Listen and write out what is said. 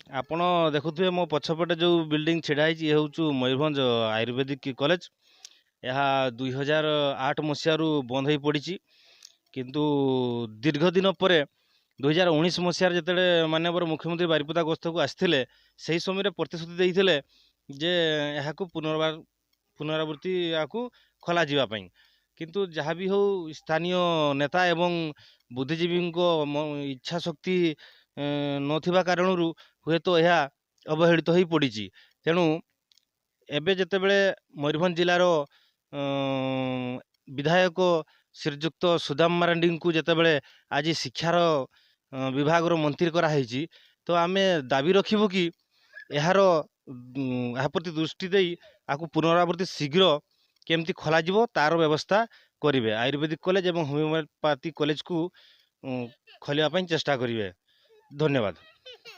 ଆପଣ ଦେଖୁଥିବେ ମୋ ପଛପଟେ ଯେଉଁ ବିଲ୍ଡିଂ ଛିଡ଼ା ହେଇଛି ଏ ହେଉଛି ମୟୂରଭଞ୍ଜ ଆୟୁର୍ବେଦିକ କଲେଜ। ଏହା 2008 ମସିହାରୁ ବନ୍ଦ ହୋଇ ପଡ଼ିଛି। କିନ୍ତୁ ଦୀର୍ଘ ଦିନ ପରେ 2019 ମସିହାରେ ଯେତେବେଳେ ମାନ୍ୟବର ମୁଖ୍ୟମନ୍ତ୍ରୀ ବାରିପଦା ଗସ୍ତକୁ ଆସିଥିଲେ, ସେହି ସମୟରେ ପ୍ରତିଶ୍ରୁତି ଦେଇଥିଲେ ଯେ ଏହାକୁ ପୁନରାବୃତ୍ତି ଏହାକୁ ଖୋଲାଯିବା ପାଇଁ। କିନ୍ତୁ ଯାହା ବି ହେଉ ସ୍ଥାନୀୟ ନେତା ଏବଂ ବୁଦ୍ଧିଜୀବୀଙ୍କ ଇଚ୍ଛା ଶକ୍ତି ନଥିବା କାରଣରୁ ହୁଏତ ଏହା ଅବହେଳିତ ହୋଇ ପଡ଼ିଛି। ତେଣୁ ଏବେ ଯେତେବେଳେ ମୟୂରଭଞ୍ଜ ଜିଲ୍ଲାର ବିଧାୟକ ଶ୍ରୀଯୁକ୍ତ ସୁଦାମ ମାରାଣ୍ଡିଙ୍କୁ ଯେତେବେଳେ ଆଜି ଶିକ୍ଷାର ବିଭାଗର ମନ୍ତ୍ରୀ କରାହେଇଛି, ତ ଆମେ ଦାବି ରଖିବୁ କି ଏହା ପ୍ରତି ଦୃଷ୍ଟି ଦେଇ ଆକୁ ପୁନରାବୃତ୍ତି ଶୀଘ୍ର କେମିତି ଖୋଲାଯିବ ତାର ବ୍ୟବସ୍ଥା କରିବେ। ଆୟୁର୍ବେଦିକ କଲେଜ ଏବଂ ହୋମିଓପାଥି କଲେଜକୁ ଖୋଲିବା ପାଇଁ ଚେଷ୍ଟା କରିବେ। ଧନ୍ୟବାଦ।